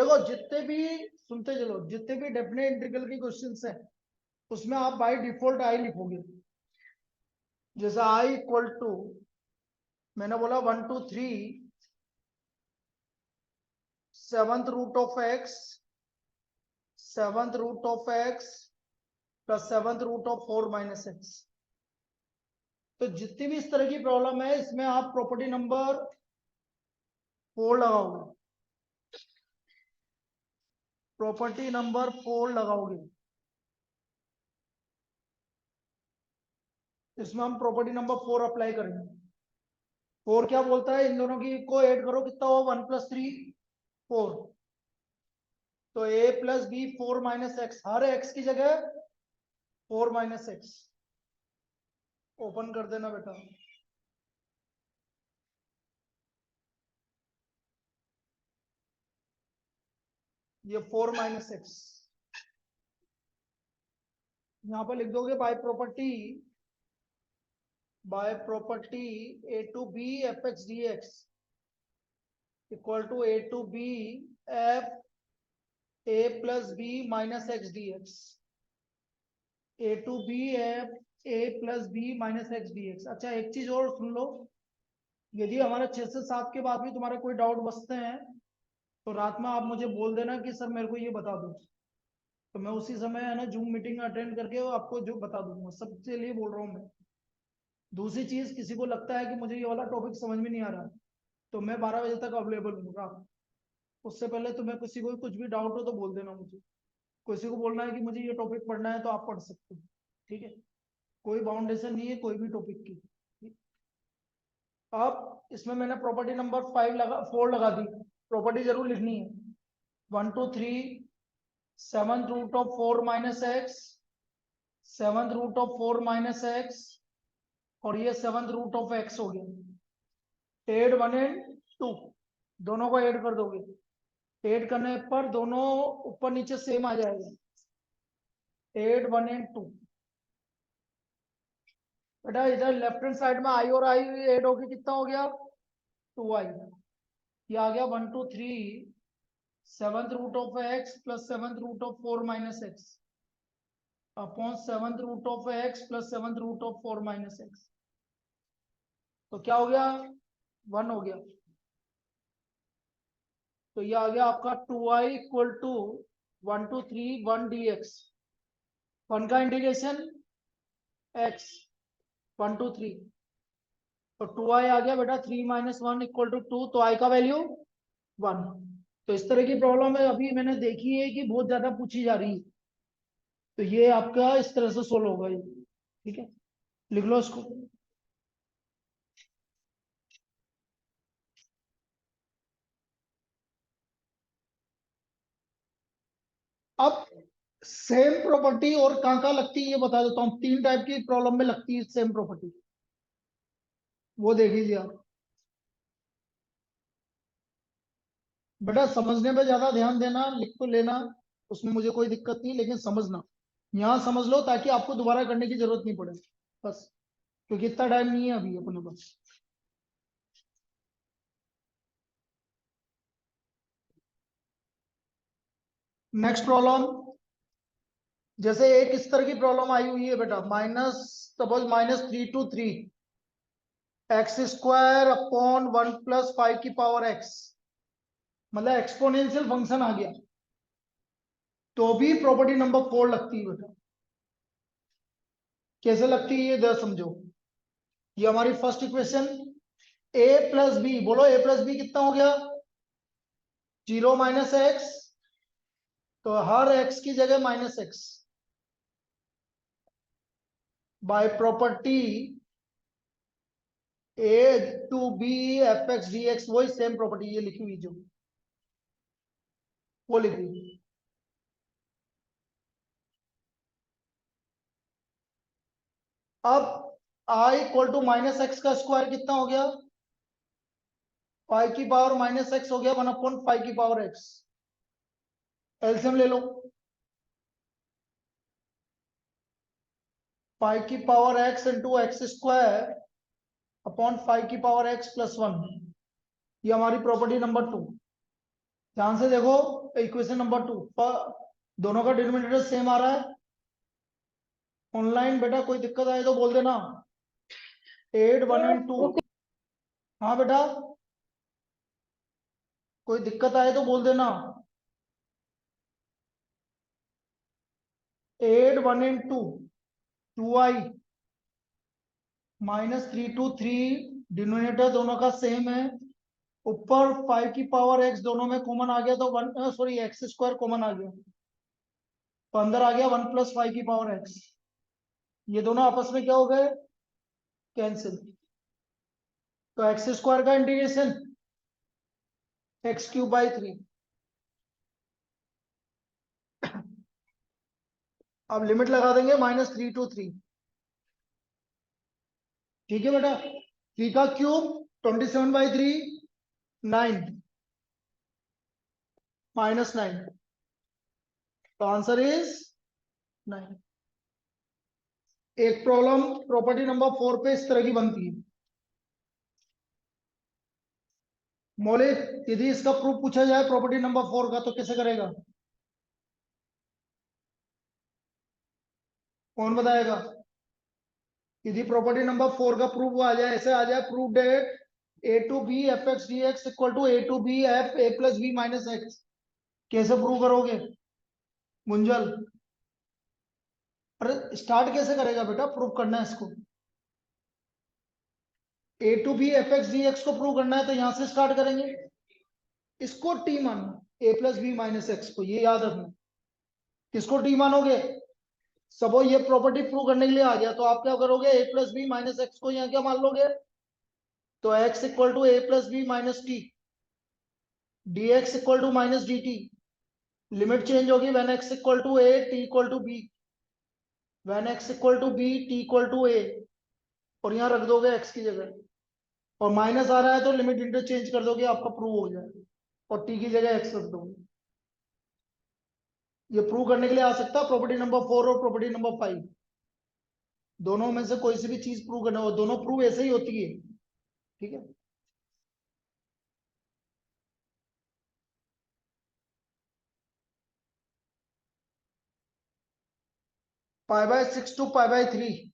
देखो जितने भी, सुनते चलो, जितने भी डेफिनेट इंटीग्रल की क्वेश्चंस है उसमें आप बाय डिफॉल्ट आई लिखोगे। जैसे आई इक्वल टू, मैंने बोला 1 2 3 7th root of x, 7th root of x plus 7th root of 4 minus x. तो जितनी भी इस तरह की प्रॉब्लम है इसमें आप प्रॉपर्टी नंबर 4 लगाओगे, प्रॉपर्टी नंबर 4 लगाओगे। इसमें हम प्रॉपर्टी नंबर 4 अप्लाई करेंगे। 4 क्या बोलता है, इन दोनों की को ऐड करो, कितना हो 1 + 3 4। तो a + b 4 - x, her x की जगह 4 - x। ओपन कर देना बेटा। ये 4 - x यहां पर लिख दोगे by property a to b fx dx equal to a to b f a + b - x dx, a to b f a + b - x dx। अच्छा एक चीज और सुन लो, यदि हमारे 6 से 7 के बाद भी तुम्हारे कोई डाउट बचते हैं तो रात में आप मुझे बोल देना कि सर मेरे को ये बता दो, तो मैं उसी समय है ना जूम मीटिंग अटेंड करके आपको जो बता दूंगा। सबके लिए बोल रहा हूँ मैं। दूसरी चीज, किसी को लगता है कि मुझे ये वाला टॉपिक समझ में नहीं आ रहा तो मैं 12 बजे तक अवेलेबल हूँ रात। उससे पहले तुम्हें किसी को कुछ भी डाउट हो तो बोल देना मुझे। किसी को बोलना है कि मुझे ये टॉपिक पढ़ना है तो आप पढ़ सकते हो, ठीक है। कोई बाउंडेशन नहीं है कोई भी टॉपिक की। अब इसमें मैंने प्रॉपर्टी नंबर 4 लगा दी। प्रॉपर्टी जरूर लिखनी है। 1 2 3 7th root of 4 - x, 7th root of 4 - x, और ये 7th रूट ऑफ x हो गया। एड 1 एंड 2 दोनों को ऐड कर दोगे। ऐड करने पर दोनों ऊपर नीचे सेम आ जाएगा। Add 1 and 2। बेटा इधर लेफ्ट हैंड साइड में आई और आई ऐड होके कितना हो गया 2i। ये आ गया 1 2 3 7th root of x plus 7th root of 4 - x upon 7th root of x plus 7th root of 4 - x। तो क्या हो गया 1 हो गया। तो ये आ गया आपका 2i इक्वल टू 1 2 3 1 dx। 1 का इंटीग्रेशन x 1 2 3, तो 2i आ गया बेटा। 3 - 1 इक्वल टू 2, तो i का वैल्यू 1। तो इस तरह की प्रॉब्लम है अभी मैंने देखी है कि बहुत ज्यादा पूछी जा रही है। तो ये आपका इस तरह से सोल्व होगा ये, ठीक है। लिख लो इसको। अब सेम प्रॉपर्टी और कहाँ कहाँ लगती है ये बता देता हूँ। 3 टाइप की प्रॉब्लम में लगती है सेम प्रॉपर्टी, वो देख लीजिए आप। बेटा समझने पे ज्यादा ध्यान देना, लिख तो लेना, उसमें मुझे कोई दिक्कत नहीं, लेकिन समझना। यहाँ समझ लो ताकि आपको दोबारा करने की जरूरत नहीं पड़े बस, क्योंकि इतना टाइम नहीं है अभी अपने पास। नेक्स्ट प्रॉब्लम, जैसे एक इस तरह की प्रॉब्लम आई हुई है बेटा, सपोज -3 to 3 x² अपॉन 1 + 5 की पावर x, मतलब एक्सपोनेंशियल फंक्शन आ गया, तो भी प्रॉपर्टी नंबर 4 लगती है बेटा। कैसे लगती है ये जरा समझो। ये हमारी फर्स्ट इक्वेशन, a + b, बोलो a + b कितना हो गया 0 - x, तो हर x की जगह -x by property a to b fx dx, वही सेम प्रॉपर्टी ये लिखी हुई जो वो लिखी। अब i इक्वल टू -x का स्क्वायर कितना हो गया 5 की पावर -x हो गया 1/5 की पावर x। एलसीएम ले लो। 5 की power x into x² upon 5 की पावर x + 1, ये हमारी प्रॉपर्टी नंबर 2। ध्यान से देखो, इक्वेशन नंबर 2 दोनों का डिनोमिनेटर सेम आ रहा है। ऑनलाइन बेटा कोई दिक्कत आए तो बोल देना। 8 1 and 2। हाँ बेटा, कोई दिक्कत आए तो बोल देना। 8 1 and 2, 2i -3 2 3। डिनोमिनेटर दोनों का सेम है। ऊपर 5 की पावर x दोनों में कॉमन आ गया तो one, sorry X square common आ गया तो अंदर आ गया 1 + 5 की पावर x। ये दोनों आपस में क्या हो गए, कैंसिल। तो एक्स स्क्वायर का इंटीग्रेशन x³/3। अब लिमिट लगा देंगे -3 to 3। ठीक है बेटा, 3 का क्यूब 27/3, 9 -9। तो आंसर इज 9। एक प्रॉब्लम प्रॉपर्टी नंबर 4 पे इस तरह की बनती है। मौलिक, यदि इसका प्रूफ पूछा जाए प्रॉपर्टी नंबर 4 का तो कैसे करेगा, कौन बताएगा। यदि प्रॉपर्टी नंबर 4 का प्रूफ आ जाए, ऐसे आ जाए, proof that a to b f(x) dx equal to a to b f a+b - x। कैसे प्रूव करोगे मुंजल। अरे स्टार्ट कैसे करेगा बेटा, प्रूव करना है इसको। a to b f(x) dx को प्रूव करना है तो यहां से स्टार्ट करेंगे। इसको टी मानना, a+b - x को, ये याद रखना। किसको टी मानोगे, सपोज ये प्रॉपर्टी प्रूव करने के लिए आ गया तो आप क्या करोगे, a+b - x को यहाँ क्या मान लोगे, तो x equal to a+b - t, dx equal to -dt। Limit change होगी when x equal to a t equal to b, when x equal to b t equal to a। और यहाँ रख दोगे x की जगह, और माइनस आ रहा है तो लिमिट इंटरचेंज कर दोगे, आपका प्रूव हो जाएगा। और t की जगह x रख दोगे। ये प्रूव करने के लिए आ सकता है प्रॉपर्टी नंबर 4 और प्रॉपर्टी नंबर 5, दोनों में से कोई सी भी चीज प्रूव करना हो, दोनों प्रूव ऐसे ही होती है। ठीक है, π/6 to π/3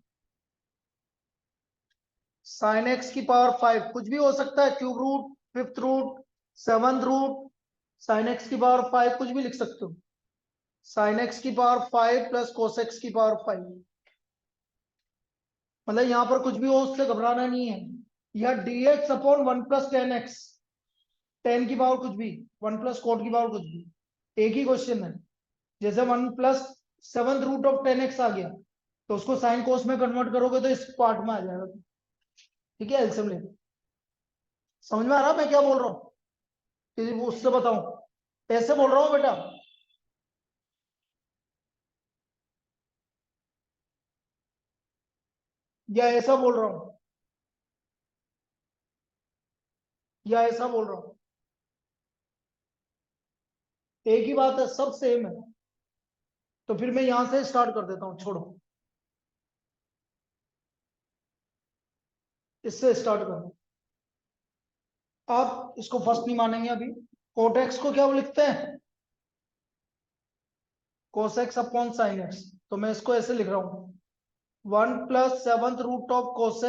sin x की पावर 5 कुछ भी हो सकता है, cube root, fifth root, seventh root. sin x की पावर 5 कुछ भी लिख सकते हो। sin x की पावर 5 प्लस cos x की पावर 5। मतलब यहां पर कुछ भी हो उससे घबराना नहीं है। या dx/1 + 10x, 10 की पावर कुछ भी, 1 + cot की पावर कुछ भी, एक ही क्वेश्चन है। जैसे 1 + 7th रूट ऑफ 10x आ गया तो उसको साइन कोस में कन्वर्ट करोगे तो इस पार्ट में आ जाएगा। ठीक है, एलसीएम ले। समझ में आ रहा मैं क्या बोल रहा हूँ, कि वो उससे बताऊं, ऐसे बोल रहा हूँ बेटा। या ऐसा बोल रहा हूँ, या ऐसा बोल रहा हूँ, एक ही बात है, सब सेम है। तो फिर मैं यहां से स्टार्ट कर देता हूं, छोड़ो, इससे स्टार्ट करो। आप इसको फर्स्ट नहीं मानेंगे अभी। कोटेक्स को क्या लिखते हैं, cos x/sin x। तो मैं इसको ऐसे लिख रहा हूं, 1 + 7th root of cos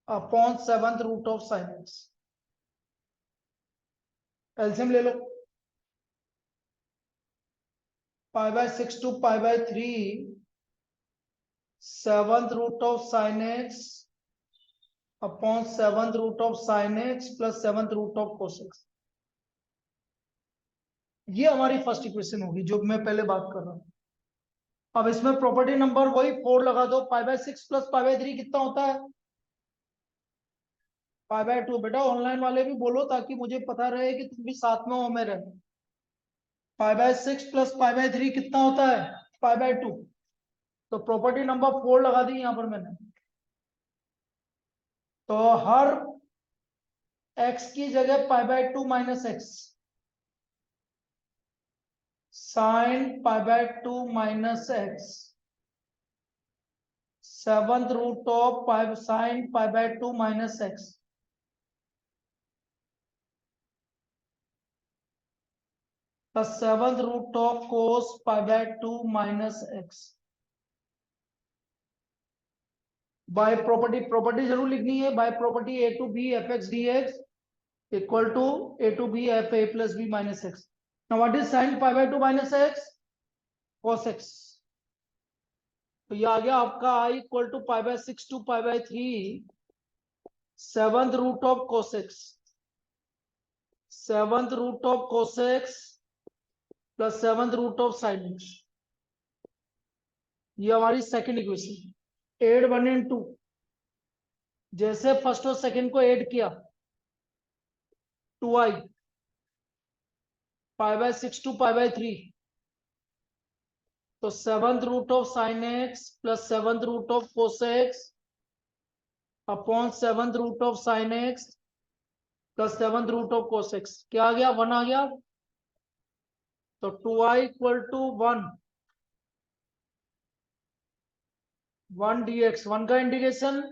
x/7th root of sin x। LCM ले लो, π/6 to π/3 7th root of sin x upon 7th root of sin x plus 7th root of cos x। ये हमारी फर्स्ट इक्वेशन होगी जो मैं पहले बात कर रहा हूं। अब इसमें प्रॉपर्टी नंबर वही 4 लगा दो, π/6 प्लस π/3 कितना होता है, π/2। बेटा ऑनलाइन वाले भी बोलो ताकि मुझे पता रहे कि तुम भी साथ में हो मेरे। π/6 प्लस π/3 कितना होता है, π/2। तो प्रॉपर्टी नंबर 4 लगा दी यहां पर मैंने। तो हर x की जगह π/2 - x, sine π/2 - x, 7th root of sine π/2 - x। Plus 7th root of cos pi by 2 minus X. By property जरूर लिखनी है। By property A to B F X D X equal to A to B F A plus B minus X. Now what is sine pi by 2 minus X? Cos X. तो ये आ गया आपका I equal to pi by 6 to pi by 3 7th root of cos x 7th root of cos x plus 7th root of sin x। ये हमारी second equation. Add 1 and 2। जैसे first और second को ऐड किया 2i pi by 6 to pi by 3 तो 7th root of sin x plus 7th root of cos x upon 7th root of sin x plus 7th root of cos x। क्या आ गया? 1 आ गया। तो 2i equal to 1 dx। 1 का integration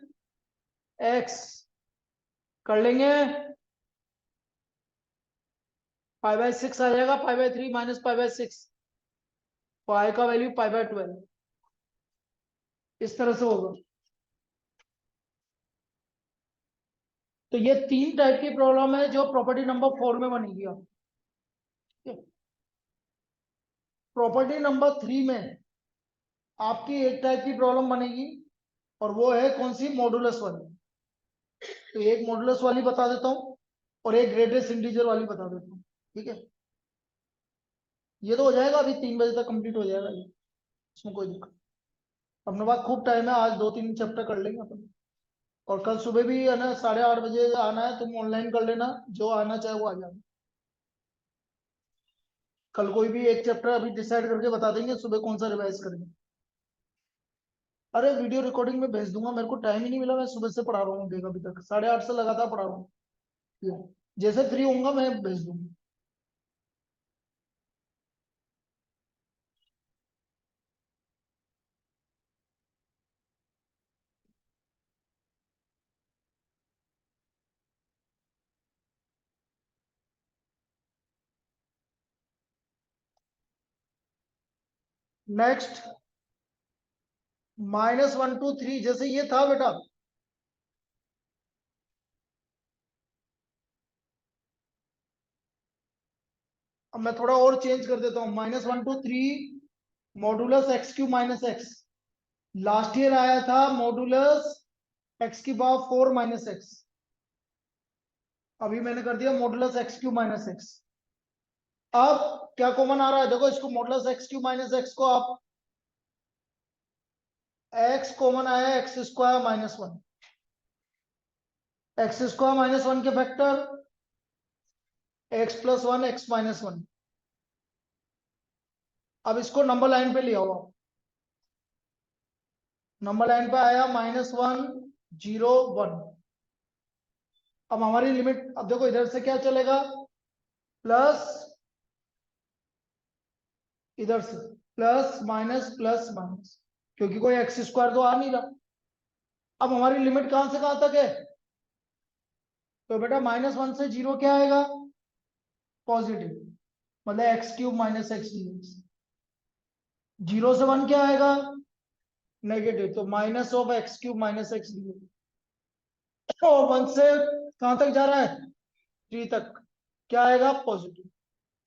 x कर लेंगे। पाई by 6 आ जाएगा। पाई by 3 minus pi by 6 तो आई का वैल्यू पाई बाय 12। इस तरह से होगा। तो ये 3 टाइप की प्रॉब्लम है जो प्रॉपर्टी नंबर 4 में बनेगी। आप प्रॉपर्टी नंबर 3 में आपकी एक टाइप की प्रॉब्लम बनेगी और वो है कौन सी? मॉडुलस वाली। तो एक मॉडुलस वाली बता देता हूँ और एक ग्रेटेस्ट इंटीजर वाली बता देता हूँ। ठीक है, ये तो हो जाएगा। अभी 3 बजे तक कंप्लीट हो जाएगा ये, इसमें कोई दिक्कत। अपने पास खूब टाइम है। आज 2-3 चैप्टर कर लेंगे अपन। और कल सुबह भी है ना 8:30 बजे आना है। तुम ऑनलाइन कर लेना, जो आना चाहे वो आ जाए। कल कोई भी एक चैप्टर अभी डिसाइड करके बता देंगे सुबह कौन सा रिवाइज करेंगे। अरे वीडियो रिकॉर्डिंग में भेज दूंगा। मेरे को टाइम ही नहीं मिला। मैं सुबह से पढ़ा रहा हूँ देख अभी तक 8:30 से लगातार पढ़ा रहा हूँ। जैसे फ्री होऊंगा मैं भेज दूंगा। नेक्स्ट -1 2 3 जैसे ये था बेटा। अब मैं थोड़ा और चेंज कर देता हूँ। -1 2 3 modulus x Q minus x. Last year आया था मॉडुलस एक्स की पावर 4 माइनस एक्स। अभी मैंने कर दिया modulus x Q minus x. अब क्या कॉमन आ रहा है? देखो इसको modulus x Q minus x को आप एक्स कॉमन आया x square minus 1। X square minus 1 के factor x plus 1 x minus 1। अब इसको नंबर लाइन पे ले आओ आप। नंबर लाइन पे आया -1 0 1। अब हमारी लिमिट, अब देखो इधर से क्या चलेगा? प्लस, इधर से प्लस माइनस प्लस माइनस, क्योंकि कोई एक्स स्क्वायर तो आ नहीं रहा। अब हमारी लिमिट कहां से कहां तक है? तो बेटा -1 से 0 क्या आएगा? पॉजिटिव, मतलब x cube minus x D x. 0 से 1 क्या आएगा? नेगेटिव, तो minus of x cube minus x D x. और 1 से कहां तक जा रहा है? 3 तक, क्या आएगा? पॉजिटिव।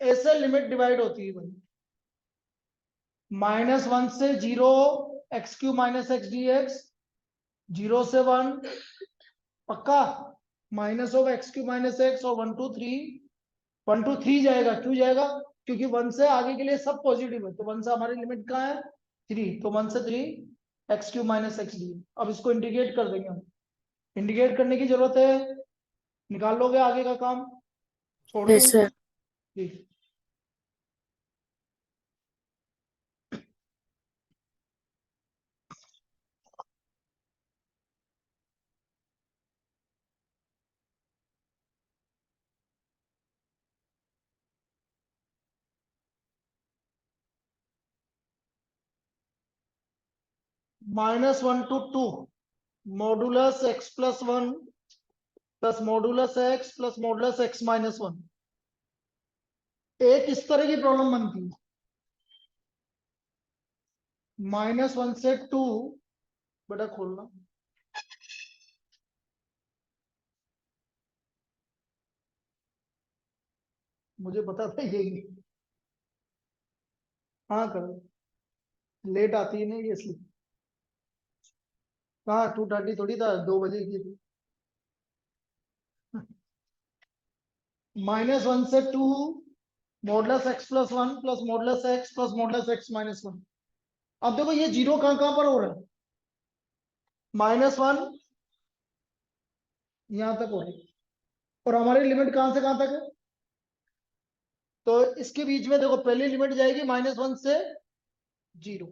ऐसे लिमिट डिवाइड होती है भाई। -1 से 0 x cube minus x D x, 0 से 1 पक्का minus of x cube minus x, और 1 2 3 जाएगा। क्यों जाएगा? क्योंकि 1 से आगे के लिए सब पॉजिटिव है। तो 1 से हमारी लिमिट कहाँ है? 3। तो 1 से 3 x cube minus x D. अब इसको इंटीग्रेट कर देंगे हम। इंटीग्रेट करने की जरूरत है? निकाल लोगे आगे का काम? छोड़ दूं? Yes sir. ठीक। -1 to 2 modulus x plus 1 plus modulus x plus modulus x minus 1। एक इस तरह की प्रॉब्लम बनती है, -1 से 2, बेटा खोलना, मुझे पता था यही। हाँ करो, लेट आती है ना ये इसलिए। हाँ 2:30 थोड़ी था, 2 बजे की थी। -1 से 2, modulus x plus 1 plus modulus x plus modulus x minus 1। अब देखो ये जीरो कहाँ कहाँ पर हो रहा है, -1 यहां तक हो रही है, और हमारी लिमिट कहां से कहां तक है, तो इसके बीच में देखो पहली लिमिट जाएगी -1 से 0,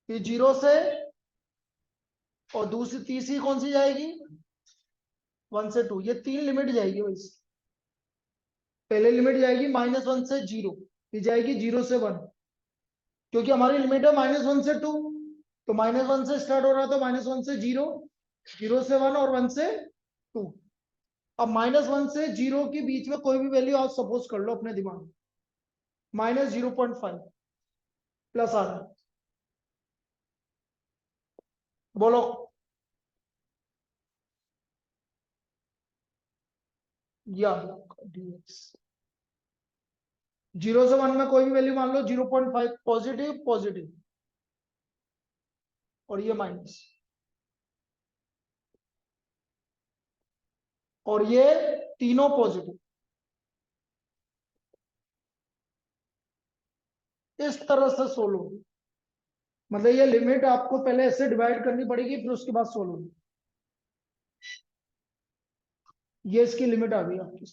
फिर 0 से, और दूसरी तीसरी कौन सी जाएगी 1 से 2, ये 3 लिमिट जाएगी वैसे। पहले लिमिट जाएगी -1 से 0, फिर जाएगी 0 से 1, क्योंकि हमारी लिमिट है -1 से 2, तो -1 से स्टार्ट हो रहा है, तो -1 से 0, 0 से 1 और 1 से 2। अब -1 से 0 के बीच में कोई भी वैल्यू आप सपोज कर लो अपने दिमाग में, -0.5 प्लस आ रहा है, बोलो, या dx 0 से 1 में कोई भी वैल्यू मान लो, 0.5 पॉजिटिव पॉजिटिव, और ये माइनस, और ये तीनों पॉजिटिव। इस तरह से सोल्व होगी, मतलब ये लिमिट आपको पहले ऐसे डिवाइड करनी पड़ेगी, फिर उसके बाद सोल्व होगी। ये इसकी लिमिट आ गई आपकी,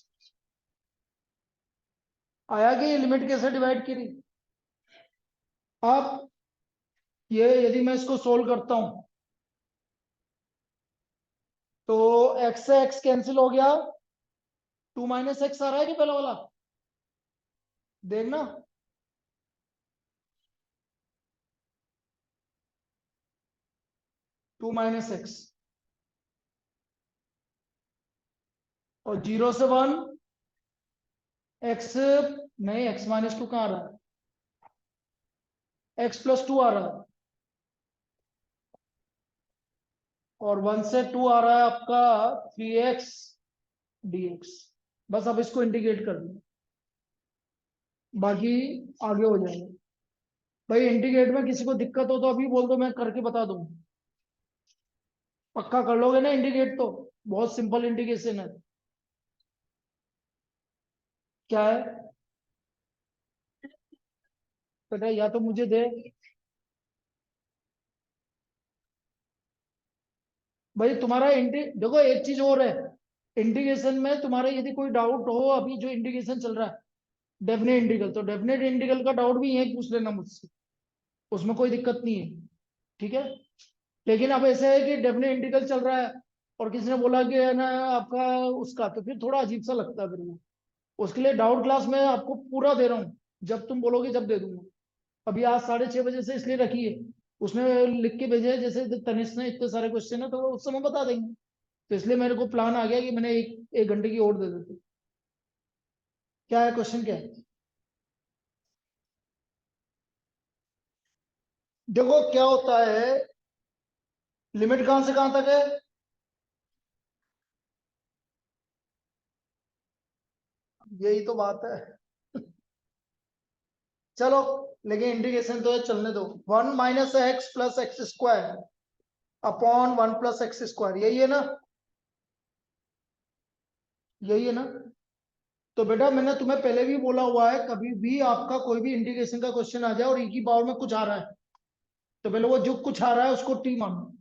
आया कि ये लिमिट कैसे डिवाइड करी। अब ये यदि मैं इसको सोल्व करता हूं, तो x से x कैंसिल हो गया, 2 माइनस एक्स आ रहा है कि पहला वाला, देखना, 2 माइनस एक्स, और 0 से 1 एक्स, नहीं x माइनस 2 कहाँ आ रहा है, x प्लस 2 आ रहा है, और 1 से 2 आ रहा है आपका 3x dx। बस अब इसको इंटीग्रेट कर दो, बाकी आगे हो जाएगा। भाई इंटीग्रेट में किसी को दिक्कत हो तो अभी बोल दो, मैं करके बता दूं। पक्का कर लोगे ना इंटीग्रेट, तो बहुत सिंपल इंटीग्रेशन है। क्या है बेटा, या तो मुझे दे, भाई तुम्हारा देखो एक चीज और है, इंटीग्रेशन में तुम्हारा यदि कोई डाउट हो, अभी जो इंटीग्रेशन चल रहा है डेफिनेट इंटीग्रल, तो डेफिनेट इंटीग्रल का डाउट भी यही पूछ लेना मुझसे, उसमें कोई दिक्कत नहीं है, ठीक है। लेकिन अब ऐसा है कि डेफिनेट इंटीग्रल चल रहा है, और किसी ने बोला कि है ना आपका उसका, तो फिर थोड़ा अजीब सा लगता है फिर वो, उसके लिए डाउट क्लास मैं आपको पूरा दे रहा हूँ, जब तुम बोलोगे जब दे दूंगा। अभी आज 6:30 बजे से इसलिए रखी है, उसने लिख के भेजे है, जैसे तनिष्क ने इतने सारे क्वेश्चन है, तो उस समय बता देंगे, तो इसलिए मेरे को प्लान आ गया कि मैंने एक घंटे की और दे देती। क्या है क्वेश्चन, क्या है, देखो क्या होता है, लिमिट कहां से कहां तक है, यही तो बात है। चलो, लेकिन इंटीग्रेशन तो है, चलने दो। 1 - x + x² अपॉन 1 + x², यही है ना, यही है ना। तो बेटा मैंने तुम्हें पहले भी बोला हुआ है, कभी भी आपका कोई भी इंटीग्रेशन का क्वेश्चन आ जाए और ई की पावर में कुछ आ रहा है, तो पहले वो जो कुछ आ रहा है उसको टी मानो,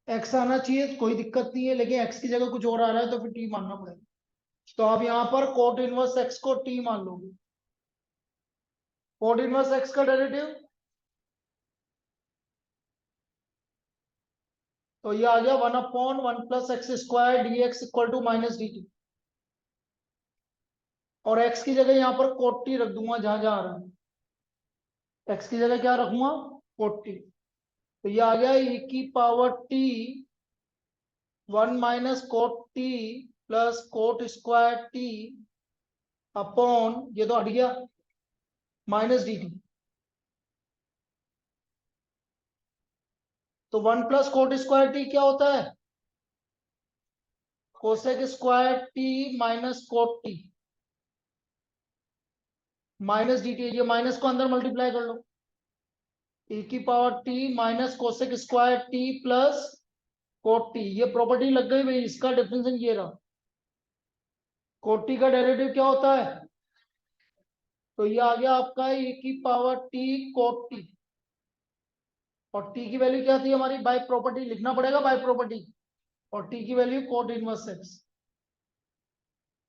एक्स आना चाहिए कोई दिक्कत नहीं है, लेकिन एक्स की जगह कुछ और आ रहा है तो फिर टी मानना पड़ेगा। तो आप यहाँ पर कोट इनवर्स एक्स को टी मान लोगे, कोट इनवर्स एक्स का डेरिवेटिव, तो ये आ गया 1/(1 + x²dx = -dt), और x की जगह यहाँ पर कोट टी रख दूंगा, जहां जहां आ रहा है x की जगह क्या रखूंगा, कोट टी। तो ये आ गया e की power t 1 - cot t plus cot square t upon ये तो हट गया माइनस dt। तो 1 + कोट स्क्वायर टी क्या होता है? Cosec square T minus cot T minus dt। ये माइनस को अंदर मल्टीप्लाई कर लो, e की power T minus cosec square T plus coat T. ये प्रॉपर्टी लग गई भाई, इसका डिफरेंशियल ये रहा। कोट टी का डेरिवेटिव क्या होता है? तो ये आ गया आपका e की पावर टी कोट टी, और टी की वैल्यू क्या थी हमारी? बाय प्रॉपर्टी लिखना पड़ेगा, बाय प्रॉपर्टी। और टी की वैल्यू कोट इनवर्स एक्स,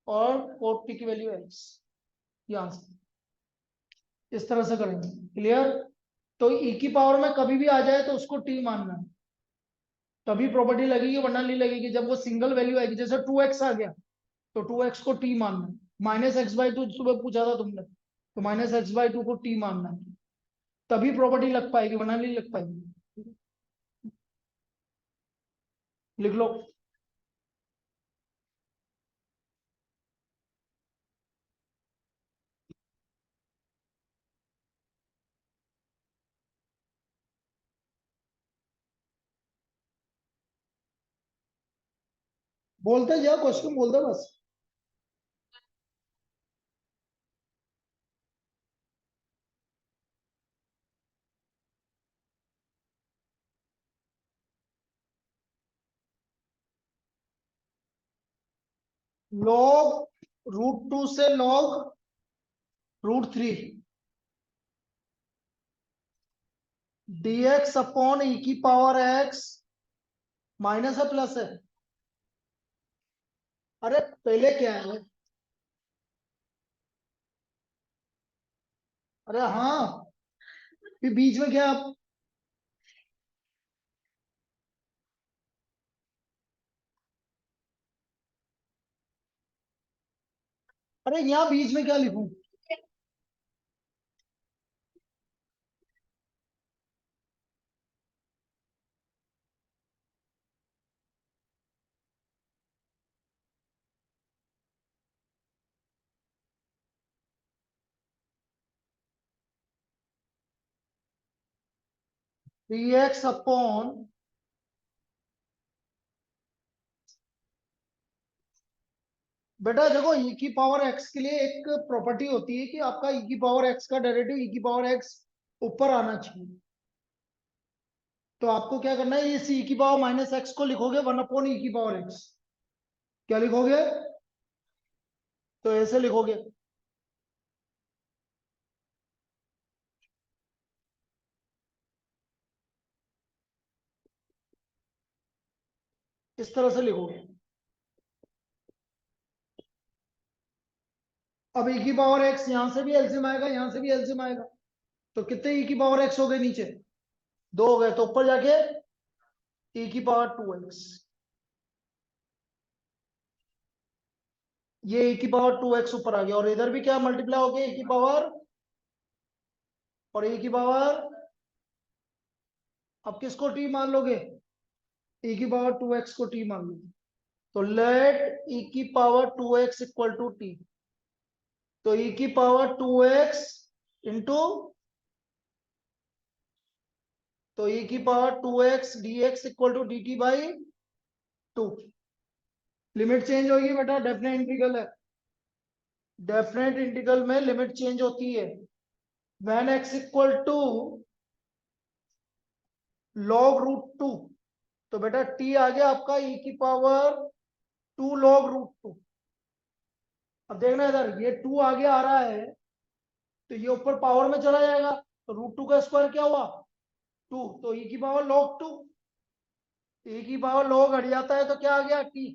और कोट टी की वैल्यू एक्स। ये आंसर इस तरह से करेंगे। क्लियर? तो e की पावर में कभी भी आ जाए तो उसको t मानना है, तभी प्रॉपर्टी लगेगी, वरना नहीं लगेगी। जब वो सिंगल वैल्यू आएगी, जैसे 2x आ गया तो 2x को t मानना है। -x/2 सुबह पूछा था तुमने, तो -x/2 को t मानना है, तभी प्रॉपर्टी लग पाएगी, वरना नहीं लग पाएगी। लिख लो। बोलते जाओ, क्वेश्चन बोल दो बस। log √2 से log √3 dx अपॉन e की पावर x माइनस है प्लस है? अरे पहले क्या है? अरे हाँ, फिर बीच में क्या? अरे यहाँ बीच में क्या लिखूं? dx अपॉन, बेटा देखो e की पावर x के लिए एक प्रॉपर्टी होती है कि आपका e की पावर x का डेरिवेटिव e की पावर x ऊपर आना चाहिए। तो आपको क्या करना है, इस e की पावर माइनस x को लिखोगे 1/e की पावर x। क्या लिखोगे? तो ऐसे लिखोगे। इस तरह से लिखोगे। अब e की पावर x यहां से भी एलसीएम आएगा, यहां से भी एलसीएम आएगा, तो कितने e की पावर x हो गए? नीचे दो हो गए, तो ऊपर जाके e की पावर 2x। ये e की पावर 2x ऊपर आ गया, और इधर भी क्या मल्टीप्लाई हो गया? e की पावर और e की पावर। अब किसको t मान लोगे? e की पावर 2x को t मान लोगे। तो लेट e की power 2x equal to t। तो e की पावर 2x इंटू, तो e की power 2x dx equal to dt by 2। Limit change होगी बेटा, डेफिनेट इंटीग्रल है। डेफिनेट इंटीग्रल में लिमिट चेंज होती है। When x equal to log √2, तो बेटा t आ गया आपका e की पावर 2 log √2। अब देखना इधर, ये 2 आगे आ रहा है, तो ये ऊपर पावर में चला जाएगा, तो √2 का स्क्वायर क्या हुआ? 2। तो e की पावर log 2, e की पावर log हट जाता है तो क्या आ गया? t।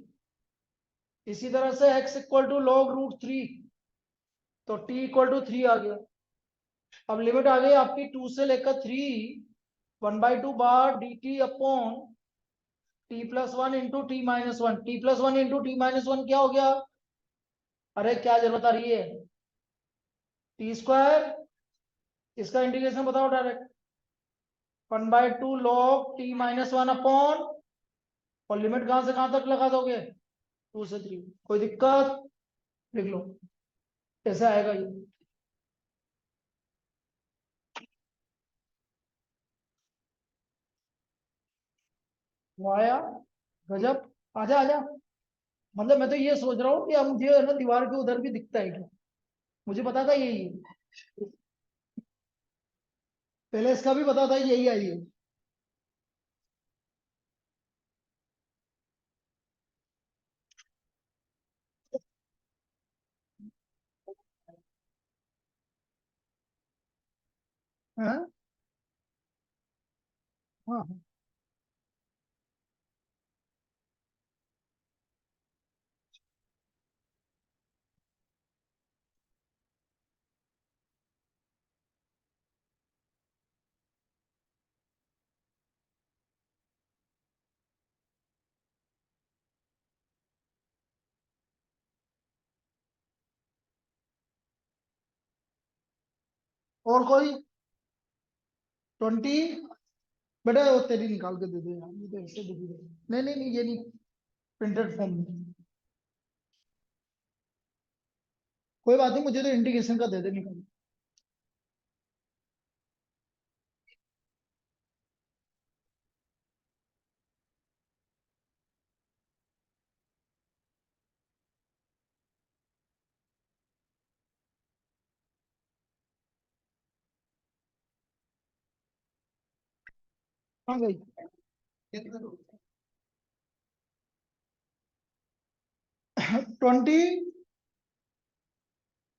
इसी तरह से x इक्वल टू log √3, तो t इक्वल टू 3 आ गया। अब लिमिट आ गई आपकी 2 से लेकर 3, 1/2 बार dt upon t+1 into t-1। t+1 into t-1 क्या हो गया? अरे क्या जरूरत आ रही है? t²। इसका इंटीग्रेशन बताओ डायरेक्ट। 1/2 log t-1 अपॉन, और लिमिट कहां से कहां तक लगा दोगे? 2 से 3। कोई दिक्कत? लिख लो। कैसे आएगा ये? वो आया, गजब। आजा आजा। मतलब मैं तो ये सोच रहा हूँ कि अब मुझे है ना दीवार के उधर भी दिखता है क्या? मुझे पता था यही है, पहले इसका भी पता था यही आई है। हाँ हाँ हाँ। और कोई 20? बेटा वो तेरी निकाल के दे दे यार, ये तो ऐसे दिख रही है। नहीं नहीं नहीं, ये नहीं, प्रिंटेड फॉर्म में। कोई बात नहीं, मुझे तो इंडिकेशन का दे दे निकाल। हाँ भाई। 20।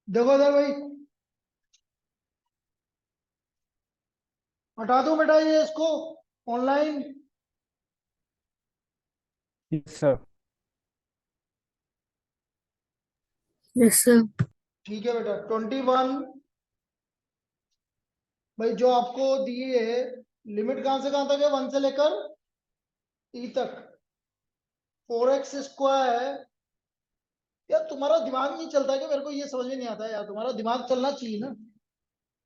देखो इधर भाई, हटा दो बेटा ये इसको online. Yes, sir. Yes, sir. ठीक है बेटा, 21। भाई जो आपको दिए है, लिमिट कहां से कहां तक है? 1 से लेकर ई तक। 4x square. यार तुम्हारा दिमाग नहीं चलता है कि? मेरे को ये समझ में नहीं आता यार, तुम्हारा दिमाग चलना चाहिए ना।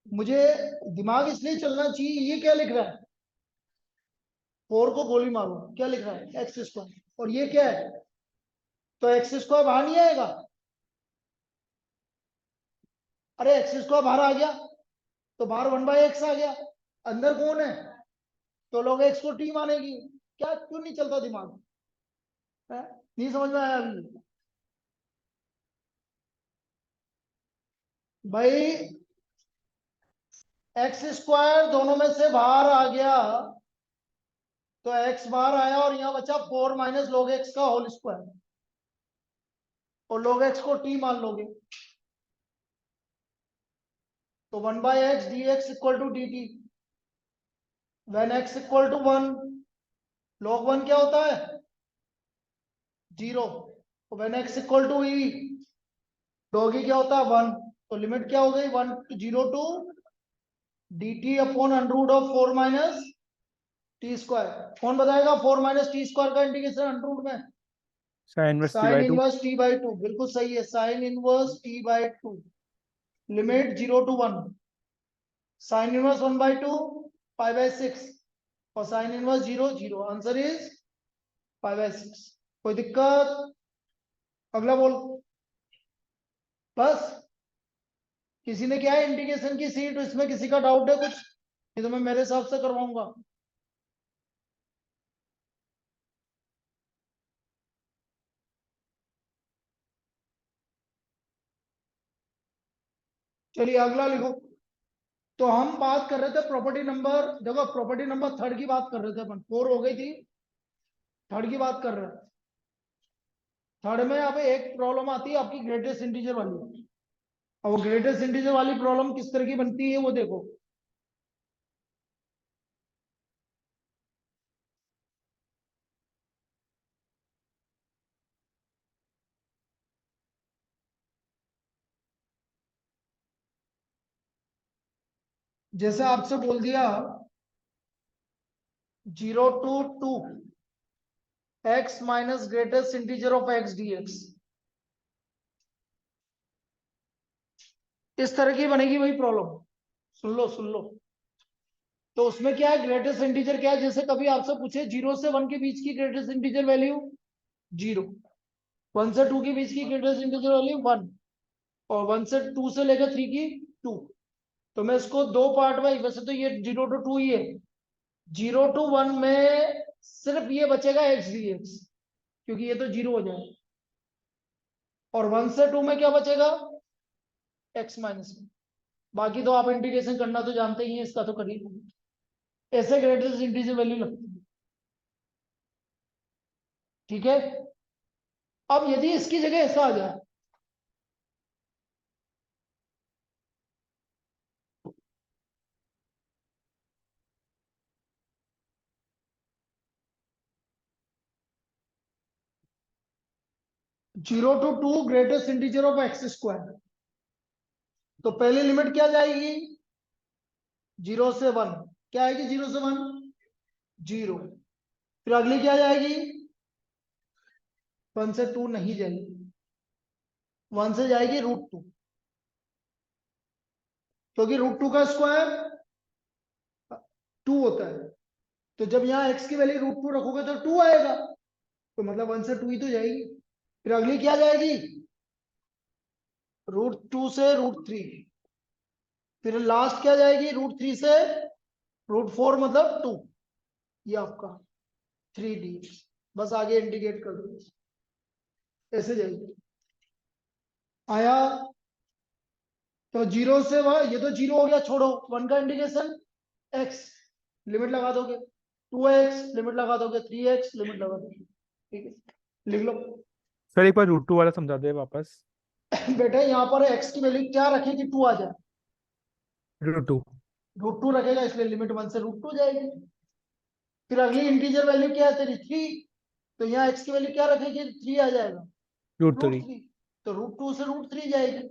मुझे दिमाग इसलिए चलना चाहिए। ये क्या लिख रहा है? 4 को गोली मारो, क्या लिख रहा है? x square. और ये क्या है? तो x स्क्वायर बाहर नहीं आएगा? अरे x स्क्वायर बाहर आ गया तो बाहर 1/x आ गया। अंदर कौन है? तो लोग x को t मानेगी। क्या, क्यों नहीं चलता दिमाग है? नहीं समझ में आया अभी? भाई x स्क्वायर दोनों में से बाहर आ गया तो x बाहर आया और यहाँ बचा 4 माइनस log x का होल स्क्वायर। और log x को t मान लोगे तो 1/x dx equal to dt। When x equal to 1, log 1 क्या होता है? 0। तो when x equal to e, log e क्या होता है? 1। तो लिमिट क्या हो गई? 0 to dt upon under root of 4 minus t square. कौन बताएगा 4 माइनस टी स्क्वायर का इंटीग्रेशन अंडर रूट में? Sin inverse t sine by 2. Inverse t by two, बिल्कुल सही है, sine inverse t by two. Limit 0 to 1। Sine inverse 1/2 5/6। और sine inverse 0 0। Answer is 5/6। कोई दिक्कत? अगला बोल। बस। किसी ने क्या है इंटीग्रेशन की सीट, इसमें किसी का डाउट है कुछ? ये तो मैं मेरे हिसाब से करवाऊंगा। चलिए अगला लिखो। तो हम बात कर रहे थे प्रॉपर्टी नंबर, देखो प्रॉपर्टी नंबर थर्ड की बात कर रहे थे अपन, 4 हो गई थी, थर्ड की बात कर रहे हैं। थर्ड में अब एक प्रॉब्लम आती है आपकी ग्रेटेस्ट इंटीजर वाली। और वो ग्रेटेस्ट इंटीजर वाली प्रॉब्लम किस तरह की बनती है वो देखो। जैसे आपसे बोल दिया 0 to 2 x minus greatest integer of x dx। इस तरह की बनेगी वही प्रॉब्लम। सुन लो सुन लो। तो उसमें क्या है, ग्रेटेस्ट इंटीजर क्या है? जैसे कभी आपसे पूछे 0 से 1 के बीच की ग्रेटेस्ट इंटीजर वैल्यू 0, 1 से 2 के बीच की ग्रेटेस्ट इंटीजर वैल्यू 1, और 1 से 2 से लेकर 3 की 2। तो मैं इसको दो पार्ट में, वैसे तो ये 0 to 2 ही है, 0 to 1 में सिर्फ ये बचेगा एक्स डी एक्स, क्योंकि ये तो 0 हो जाएगा। और 1 से 2 में क्या बचेगा, एक्स माइनस 1। बाकी तो आप इंटीग्रेशन करना तो जानते ही हैं, इसका तो करिए। ऐसे ग्रेटेस्ट इंटीजर वैल्यू लगती है। ठीक है, अब यदि इसकी जगह ऐसा आ जाए, zero to two greatest integer of x square, तो पहली लिमिट क्या जाएगी, 0 से 1। क्या आएगी 0 से 1, 0। फिर अगली क्या जाएगी, 1 से 2 नहीं जाएगी, 1 से जाएगी √2, क्योंकि √2 का स्क्वायर 2 होता है। तो जब यहाँ x की वैल्यू √2 रखोगे तो 2 आएगा, तो मतलब 1 से 2 ही तो जाएगी। फिर अगली क्या जाएगी, √2 से √3। फिर लास्ट क्या जाएगी, √3 से √4, मतलब 2। ये आपका 3D। बस आगे इंडिकेट कर दो, ऐसे जाएगी। आया, तो 0 से 1, ये तो 0 हो गया, छोड़ो। 1 का इंडिकेशन x, लिमिट लगा दोगे, 2x लिमिट लगा दोगे, 3x लिमिट लगा दोगे। ठीक है, लिख लो। सर एक बार √2 वाला समझा दे वापस। बेटा यहाँ पर x की वैल्यू क्या रखेगी, 2 आ जाए, √2। √2 रखेगा, इसलिए लिमिट 1 से √2 जाएगी। फिर अगली इंटीजर वैल्यू क्या है तेरी, 3। तो यहाँ x की वैल्यू क्या रखेगी, 3 आ जाएगा, √3। √3। तो √2 से √3 जाएगी।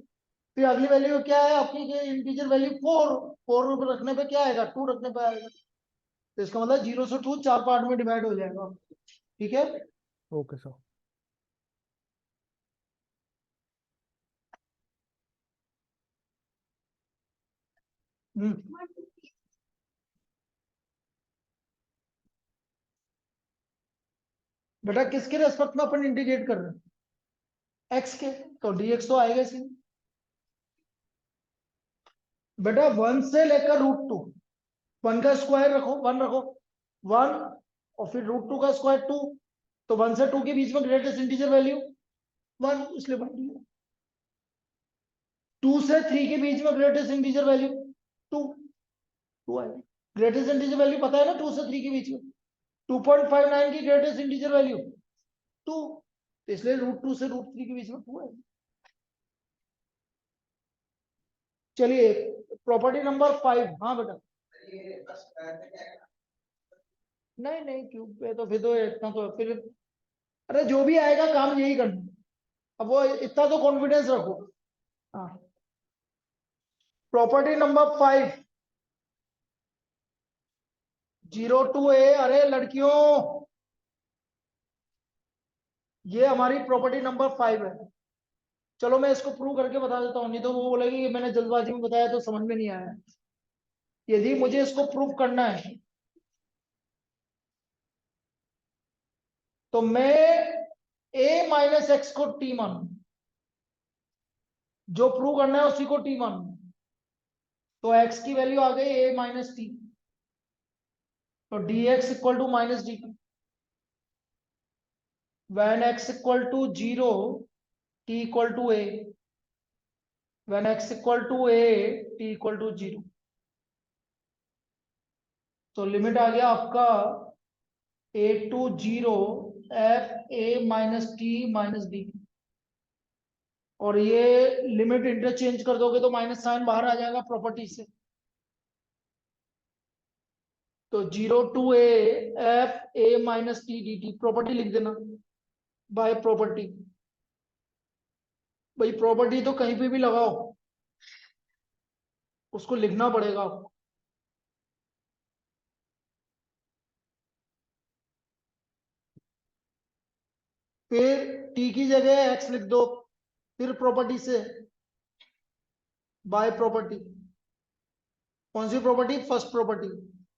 फिर अगली वैल्यू क्या है आपकी, इंटीजर वैल्यू 4। 4 रखने पे क्या आएगा, 2 रखने पे आएगा। तो इसका मतलब 0 से 2 4 पार्ट में डिवाइड हो जाएगा। ठीक है, ओके सर। बेटा किसके रेस्पेक्ट में अपन इंटीग्रेट कर रहे हैं, एक्स के, तो dx तो आएगा इसी में। बेटा 1 से लेकर √2, 1 का स्क्वायर रखो, 1 रखो, 1, और फिर √2 का स्क्वायर 2। तो 1 से 2 के बीच में ग्रेटेस्ट इंटीजर वैल्यू 1, इसलिए 1 दिया। 2 से 3 के बीच में ग्रेटेस्ट इंटीजर वैल्यू 2, 2 आएगा। ग्रेटेस्ट इंटीजर वैल्यू पता है ना, 2 से 3 के बीच में 2.59 की ग्रेटेस्ट इंटीजर वैल्यू 2, तो इसलिए √2 से √3 के बीच में 2 है। चलिए, प्रॉपर्टी नंबर 5। हाँ बेटा, नहीं नहीं, क्यूब पे तो फिर तो इतना तो फिर, अरे जो भी आएगा काम यही करना। अब वो इतना तो कॉन्फिडेंस रखो। हाँ, प्रॉपर्टी नंबर 5, 0 to a। अरे लड़कियों, ये हमारी प्रॉपर्टी नंबर 5 है। चलो मैं इसको प्रूव करके बता देता हूँ, नहीं तो वो बोलेगी कि मैंने जल्दबाजी में बताया तो समझ में नहीं आया। यदि मुझे इसको प्रूव करना है तो मैं a माइनस एक्स को t मानू, जो प्रूव करना है उसी को t मानू। तो x की वैल्यू आ गई a माइनस टी, तो dx equal to minus d t. when x equal to 0, t equal to a। when x equal to a, t equal to 0। तो लिमिट आ गया आपका a to 0 f a minus t minus d. और ये limit interchange कर दोगे तो minus sign बाहर आ जाएगा प्रॉपर्टी से। तो 0 to a f a minus t D t, property लिख देना, बाय प्रॉपर्टी। भाई प्रॉपर्टी तो कहीं पे भी लगाओ, उसको लिखना पड़ेगा आपको। फिर t की जगह x लिख दो, फिर प्रॉपर्टी से बाय प्रॉपर्टी। कौन सी property, first property,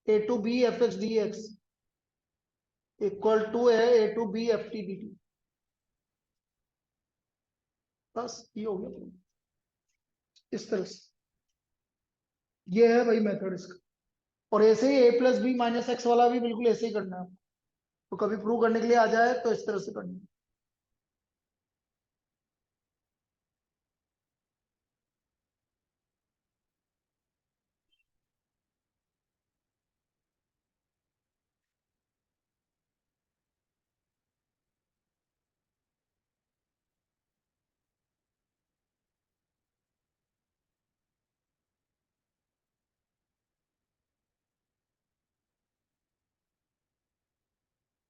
a to B F X D X equal to है a to B F T D T. बस ये हो गया। इस तरह से, ये है भाई मेथड इसका। और ऐसे ही a plus B minus x वाला भी बिल्कुल ऐसे ही करना है। तो कभी प्रूव करने के लिए आ जाए तो इस तरह से करना है।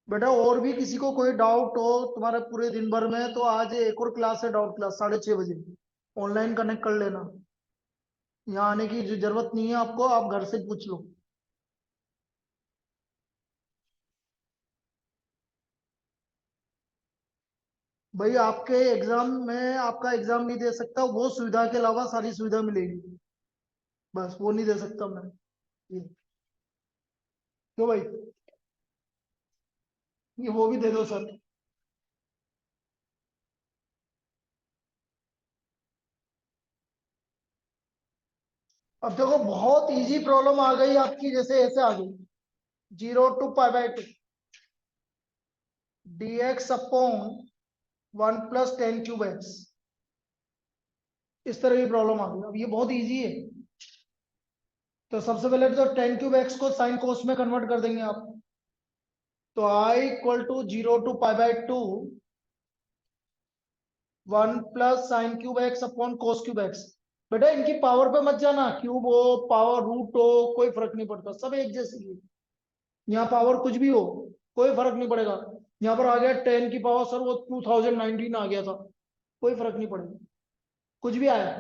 बेटा और भी किसी को कोई डाउट हो तुम्हारे पूरे दिन भर में, तो आज एक और क्लास है, डाउट क्लास 6:30 बजे, ऑनलाइन कनेक्ट कर लेना। यहाँ आने की जरूरत नहीं है आपको, आप घर से पूछ लो। भाई आपके एग्जाम में आपका एग्जाम नहीं दे सकता, वो सुविधा के अलावा सारी सुविधा मिलेगी, बस वो नहीं दे सकता मैं। ये क्यों भाई, ये वो भी दे दो सर। अब देखो बहुत इजी प्रॉब्लम आ गई आपकी, जैसे ऐसे आ गई 0 to π/2 dx अपॉन 1 + 10³ x, इस तरह की प्रॉब्लम आ गई। अब ये बहुत इजी है। तो सबसे पहले तो 10³ x को साइन कोस में कन्वर्ट कर देंगे आप। तो I = 0 to π/2 1 + sin³ x upon cos³ x। बेटा इनकी पावर पे मत जाना, क्यूब हो पावर रूट हो कोई फर्क नहीं पड़ता, सब एक जैसे ही है। यहाँ पावर कुछ भी हो कोई फर्क नहीं पड़ेगा। यहाँ पर आ गया 10 की पावर, सर वो 2019 आ गया था, कोई फर्क नहीं पड़ेगा, कुछ भी आया।